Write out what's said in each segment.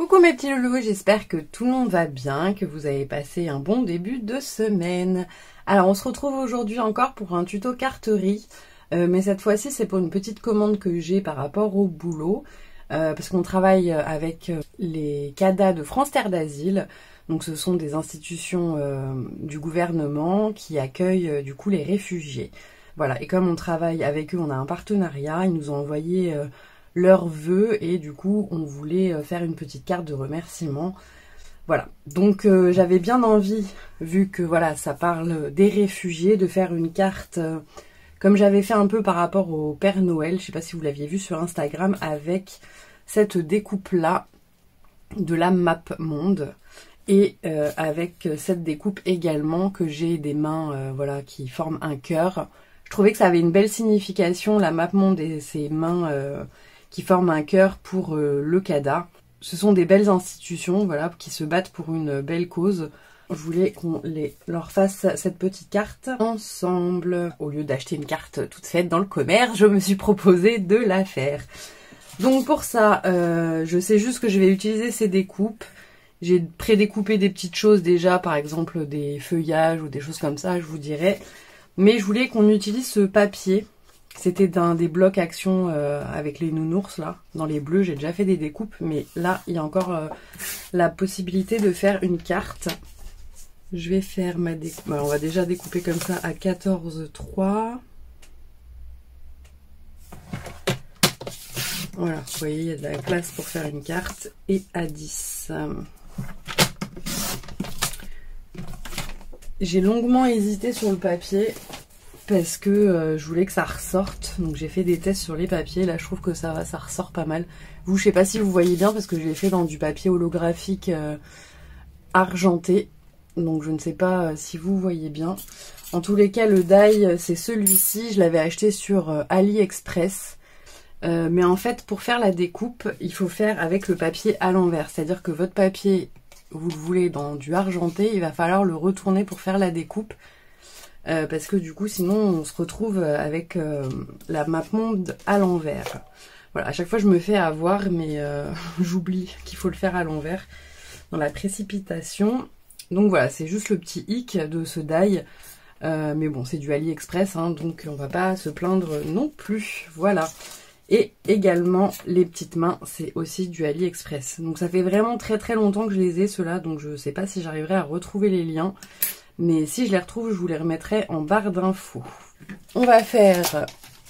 Coucou mes petits loulous, j'espère que tout le monde va bien, que vous avez passé un bon début de semaine. Alors on se retrouve aujourd'hui encore pour un tuto carterie, mais cette fois-ci c'est pour une petite commande que j'ai par rapport au boulot, parce qu'on travaille avec les CADA de France Terre d'Asile. Donc ce sont des institutions du gouvernement qui accueillent du coup les réfugiés. Voilà, et comme on travaille avec eux, on a un partenariat, ils nous ont envoyé leurs vœux et du coup on voulait faire une petite carte de remerciement. Voilà, donc j'avais bien envie, vu que voilà ça parle des réfugiés, de faire une carte comme j'avais fait un peu par rapport au Père Noël. Je sais pas si vous l'aviez vu sur Instagram, avec cette découpe là de la map monde. Et avec cette découpe également que j'ai des mains voilà, qui forment un cœur. Je trouvais que ça avait une belle signification, la map monde et ces mains qui forment un cœur pour le CADA. Ce sont des belles institutions voilà, qui se battent pour une belle cause. Je voulais qu'on leur fasse cette petite carte ensemble. Au lieu d'acheter une carte toute faite dans le commerce, je me suis proposé de la faire. Donc pour ça, je sais juste que je vais utiliser ces découpes. J'ai prédécoupé des petites choses déjà, par exemple des feuillages ou des choses comme ça, je vous dirai. Mais je voulais qu'on utilise ce papier. C'était des blocs action avec les nounours là, dans les bleus. J'ai déjà fait des découpes, mais là, il y a encore la possibilité de faire une carte. Je vais faire ma découpe. Bah, on va déjà découper comme ça à 14,3. Voilà, vous voyez, il y a de la place pour faire une carte. Et à 10. J'ai longuement hésité sur le papier parce que je voulais que ça ressorte. Donc j'ai fait des tests sur les papiers. Là je trouve que ça va, ça ressort pas mal. Vous, je sais pas si vous voyez bien parce que je l'ai fait dans du papier holographique argenté. Donc je ne sais pas si vous voyez bien. En tous les cas, le die c'est celui-ci. Je l'avais acheté sur AliExpress. Mais en fait, pour faire la découpe, il faut faire avec le papier à l'envers. C'est-à-dire que votre papier, vous le voulez dans du argenté, il va falloir le retourner pour faire la découpe. Parce que du coup, sinon, on se retrouve avec la map monde à l'envers. Voilà, à chaque fois, je me fais avoir, mais j'oublie qu'il faut le faire à l'envers dans la précipitation. Donc voilà, c'est juste le petit hic de ce die. Mais bon, c'est du AliExpress, hein, donc on va pas se plaindre non plus. Voilà. Et également, les petites mains, c'est aussi du AliExpress. Donc ça fait vraiment très très longtemps que je les ai, ceux-là. Donc je sais pas si j'arriverai à retrouver les liens. Mais si je les retrouve, je vous les remettrai en barre d'infos. On va faire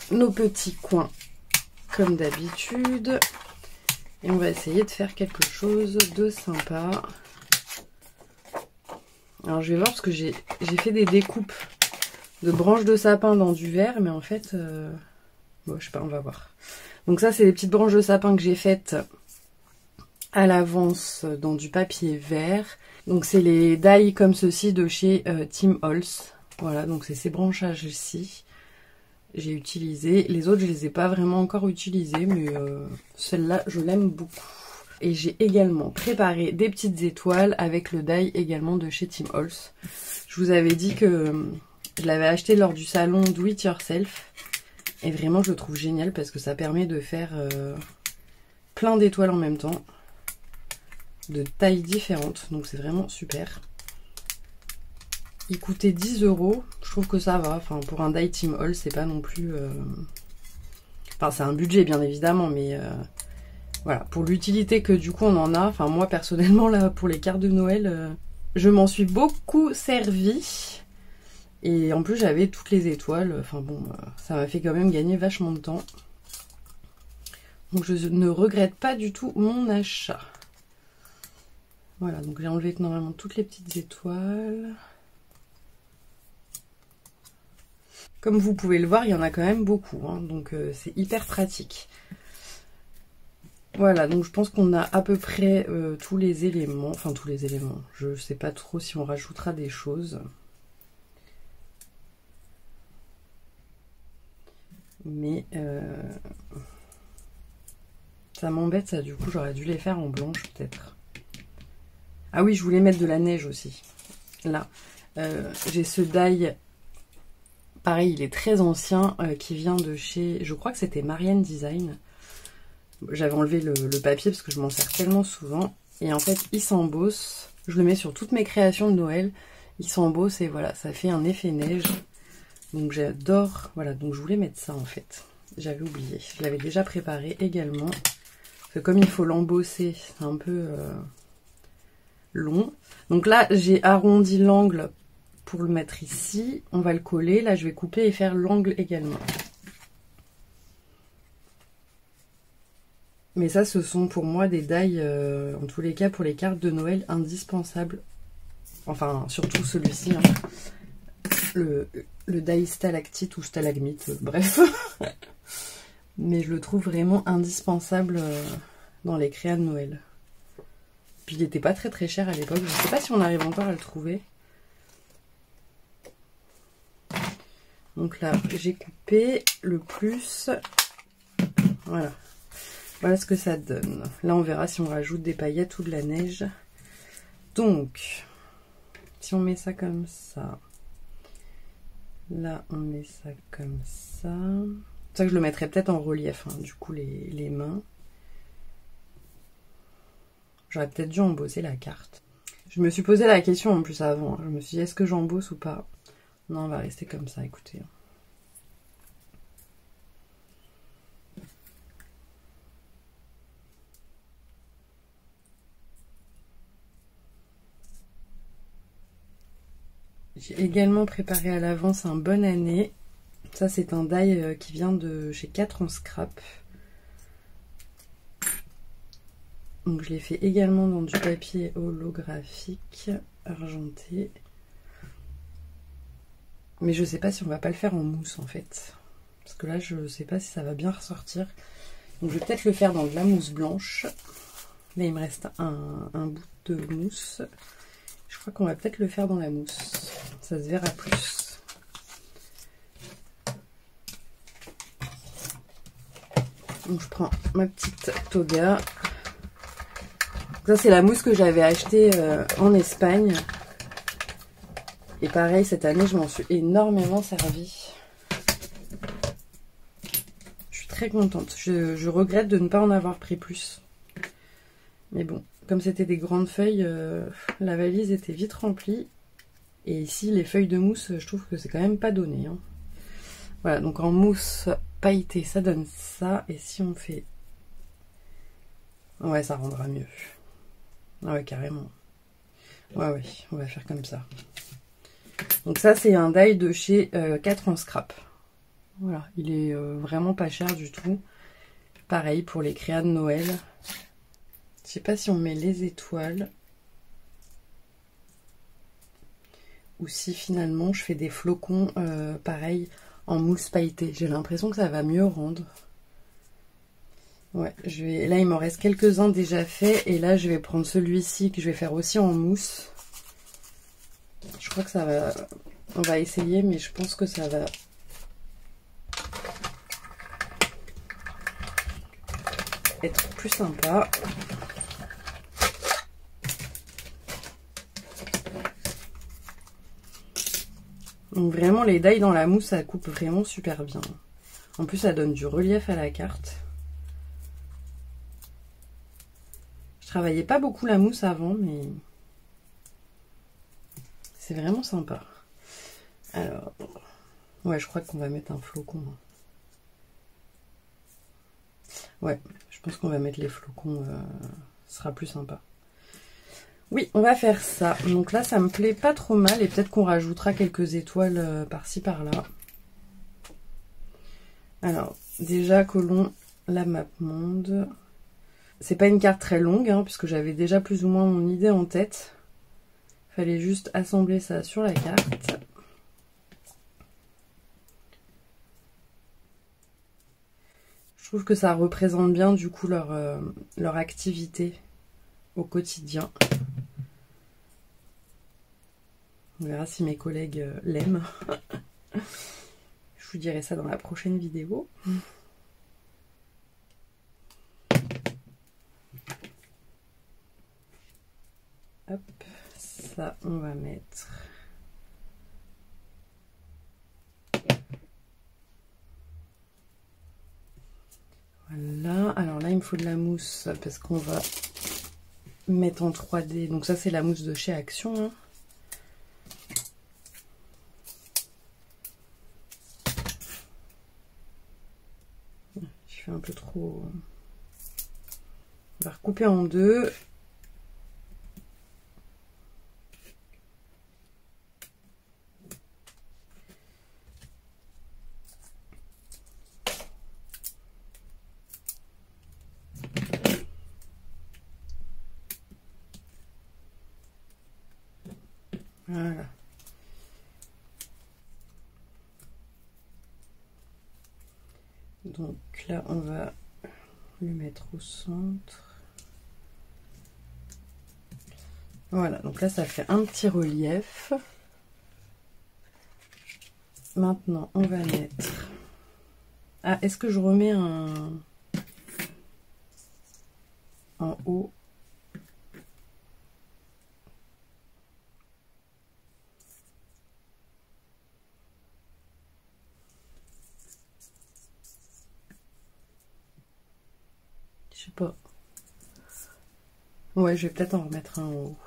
nos petits coins comme d'habitude. Et on va essayer de faire quelque chose de sympa. Alors je vais voir parce que j'ai fait des découpes de branches de sapin dans du verre. Mais en fait... bon, je sais pas, on va voir. Donc ça, c'est les petites branches de sapin que j'ai faites à l'avance dans du papier vert. Donc c'est les die comme ceci de chez Tim Holtz. Voilà, donc c'est ces branchages-ci. J'ai utilisé. Les autres, je les ai pas vraiment encore utilisés, mais celle-là, je l'aime beaucoup. Et j'ai également préparé des petites étoiles avec le die également de chez Tim Holtz. Je vous avais dit que je l'avais acheté lors du salon Do It Yourself. Et vraiment, je le trouve génial parce que ça permet de faire plein d'étoiles en même temps. De tailles différentes. Donc, c'est vraiment super. Il coûtait 10 €. Je trouve que ça va. Enfin, pour un die Tim Holtz, c'est pas non plus... Enfin, c'est un budget, bien évidemment. Mais voilà. Pour l'utilité que du coup, on en a. Enfin, moi, personnellement, là, pour les cartes de Noël, je m'en suis beaucoup servi. Et en plus j'avais toutes les étoiles, enfin bon, ça m'a fait quand même gagner vachement de temps. Donc je ne regrette pas du tout mon achat. Voilà, donc j'ai enlevé normalement toutes les petites étoiles. Comme vous pouvez le voir, il y en a quand même beaucoup, hein, donc c'est hyper pratique. Voilà, donc je pense qu'on a à peu près tous les éléments, enfin tous les éléments. Je sais pas trop si on rajoutera des choses. Mais ça m'embête ça, du coup j'aurais dû les faire en blanche peut-être. Ah oui, je voulais mettre de la neige aussi. Là, j'ai ce die, pareil il est très ancien, qui vient de chez, je crois que c'était Marianne Design. J'avais enlevé le papier parce que je m'en sers tellement souvent. Et en fait, il s'embosse. Je le mets sur toutes mes créations de Noël. Il s'embosse et voilà, ça fait un effet neige. Donc j'adore. Voilà, donc je voulais mettre ça en fait. J'avais oublié. Je l'avais déjà préparé également. Parce que comme il faut l'embosser, c'est un peu long. Donc là, j'ai arrondi l'angle pour le mettre ici. On va le coller. Là, je vais couper et faire l'angle également. Mais ça, ce sont pour moi des die, en tous les cas, pour les cartes de Noël, indispensables. Enfin, surtout celui-ci. Hein. Le die stalactite ou stalagmite, bref. Mais je le trouve vraiment indispensable dans les créas de Noël. Puis il n'était pas très très cher à l'époque. Je ne sais pas si on arrive encore à le trouver. Donc là, j'ai coupé le plus. Voilà. Voilà ce que ça donne. Là, on verra si on rajoute des paillettes ou de la neige. Donc, si on met ça comme ça. Là, on met ça comme ça. C'est ça que je le mettrais peut-être en relief, hein, du coup, les mains. J'aurais peut-être dû embosser la carte. Je me suis posé la question en plus avant. Je me suis dit, est-ce que j'embosse ou pas? Non, on va rester comme ça, écoutez. J'ai également préparé à l'avance un bonne année. Ça, c'est un die qui vient de chez 4 en scrap. Donc, je l'ai fait également dans du papier holographique argenté. Mais je sais pas si on va pas le faire en mousse en fait. Parce que là, je sais pas si ça va bien ressortir. Donc, je vais peut-être le faire dans de la mousse blanche. Là, il me reste un bout de mousse. Je crois qu'on va peut-être le faire dans la mousse. Ça se verra plus. Donc je prends ma petite toga. Ça c'est la mousse que j'avais achetée en Espagne. Et pareil, cette année, je m'en suis énormément servie. Je suis très contente. Je regrette de ne pas en avoir pris plus. Mais bon, comme c'était des grandes feuilles, la valise était vite remplie. Et ici, les feuilles de mousse, je trouve que c'est quand même pas donné. Hein. Voilà, donc en mousse pailletée, ça donne ça. Et si on fait... Ouais, ça rendra mieux. Ah ouais, carrément. Ouais, on va faire comme ça. Donc ça, c'est un die de chez 4 en scrap. Voilà, il est vraiment pas cher du tout. Pareil pour les créas de Noël. Je sais pas si on met les étoiles. Ou si finalement je fais des flocons pareil en mousse pailletée. J'ai l'impression que ça va mieux rendre. Ouais, là il m'en reste quelques-uns déjà faits. Et là je vais prendre celui-ci que je vais faire aussi en mousse. Je crois que ça va... On va essayer, mais je pense que ça va... être plus sympa. Donc vraiment les die dans la mousse, ça coupe vraiment super bien. En plus ça donne du relief à la carte. Je travaillais pas beaucoup la mousse avant, mais c'est vraiment sympa. Alors, ouais, je crois qu'on va mettre un flocon. Ouais, je pense qu'on va mettre les flocons, ce sera plus sympa. Oui, on va faire ça. Donc là, ça me plaît pas trop mal et peut-être qu'on rajoutera quelques étoiles par-ci par-là. Alors, déjà, collons la map monde. C'est pas une carte très longue, hein, puisque j'avais déjà plus ou moins mon idée en tête. Fallait juste assembler ça sur la carte. Je trouve que ça représente bien du coup leur activité au quotidien. On verra si mes collègues l'aiment. Je vous dirai ça dans la prochaine vidéo. Hop, ça on va mettre. Voilà, alors là il me faut de la mousse parce qu'on va mettre en 3D. Donc ça, c'est la mousse de chez Action. Hein. Je fais un peu trop... On va recouper en deux. Voilà. Donc là, on va le mettre au centre. Voilà, donc là, ça fait un petit relief. Maintenant, on va mettre... Ah, est-ce que je remets un... en haut? Je sais pas. Ouais, je vais peut-être en remettre un en haut.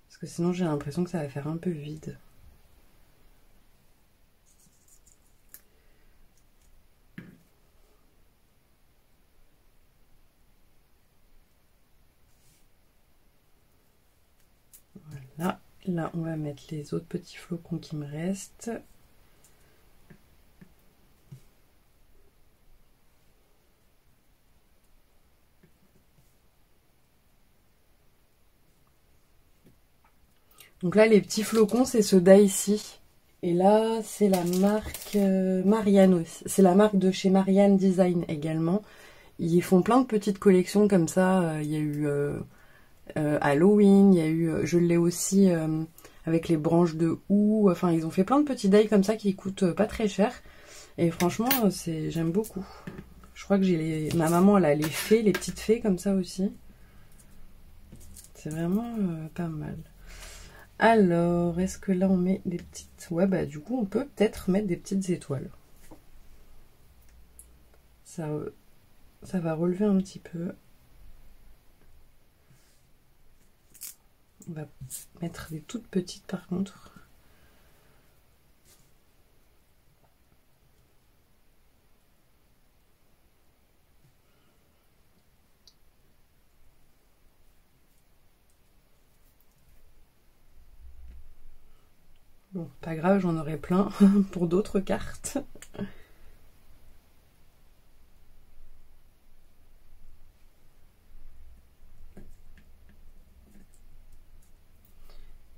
Parce que sinon, j'ai l'impression que ça va faire un peu vide. Voilà. Là, on va mettre les autres petits flocons qui me restent. Donc là, les petits flocons, c'est ceux d'ici. Et là, c'est la marque Marianne aussi. C'est la marque de chez Marianne Design également. Ils font plein de petites collections comme ça. Il y a eu Halloween, il y a eu, je l'ai aussi avec les branches de houx. Enfin, ils ont fait plein de petits die comme ça qui coûtent pas très cher. Et franchement, j'aime beaucoup. Je crois que ma maman, elle a les fées, les petites fées comme ça aussi. C'est vraiment pas mal. Alors, est-ce que là on met des petites... Ouais, bah du coup on peut peut-être mettre des petites étoiles. Ça va relever un petit peu. On va mettre des toutes petites par contre. Bon, pas grave, j'en aurai plein pour d'autres cartes.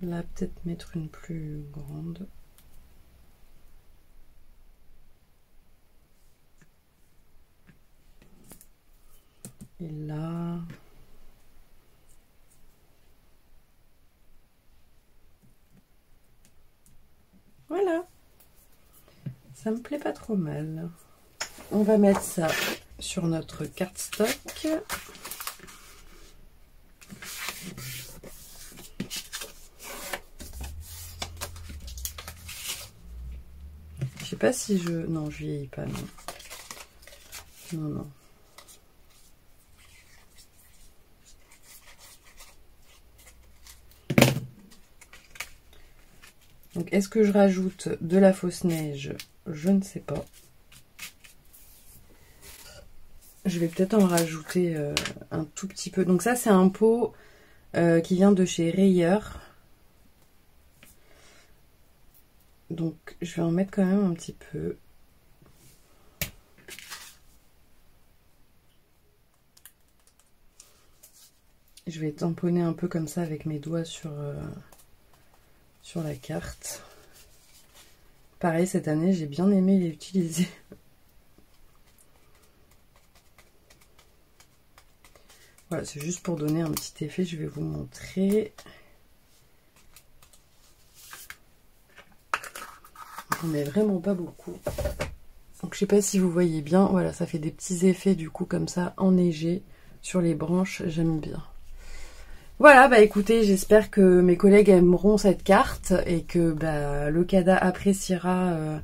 Là, peut-être mettre une plus grande. Et là... Voilà. Ça me plaît pas trop mal. On va mettre ça sur notre cardstock. Je sais pas si je... Non, je vieillis pas, non. Non, non. Donc, est-ce que je rajoute de la fausse neige? Je ne sais pas. Je vais peut-être en rajouter un tout petit peu. Donc ça, c'est un pot qui vient de chez Rayer. Donc, je vais en mettre quand même un petit peu. Je vais tamponner un peu comme ça avec mes doigts sur la carte. Pareil, cette année, j'ai bien aimé les utiliser. Voilà, c'est juste pour donner un petit effet, je vais vous montrer. On met vraiment pas beaucoup. Donc je sais pas si vous voyez bien, voilà, ça fait des petits effets du coup comme ça, enneigés sur les branches, j'aime bien. Voilà, bah écoutez, j'espère que mes collègues aimeront cette carte et que bah, le CADA appréciera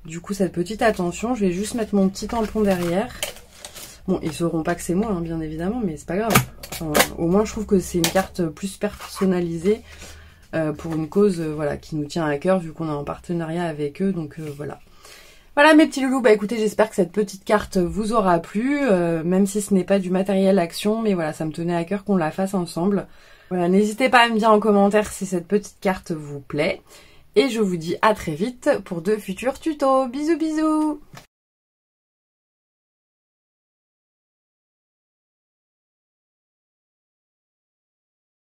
du coup cette petite attention. Je vais juste mettre mon petit tampon derrière. Bon, ils sauront pas que c'est moi, hein, bien évidemment, mais c'est pas grave. Au moins, je trouve que c'est une carte plus personnalisée pour une cause voilà, qui nous tient à cœur, vu qu'on est en partenariat avec eux. Donc voilà. Voilà mes petits loulous, bah écoutez, j'espère que cette petite carte vous aura plu, même si ce n'est pas du matériel action, mais voilà, ça me tenait à cœur qu'on la fasse ensemble. Voilà, n'hésitez pas à me dire en commentaire si cette petite carte vous plaît. Et je vous dis à très vite pour de futurs tutos. Bisous bisous!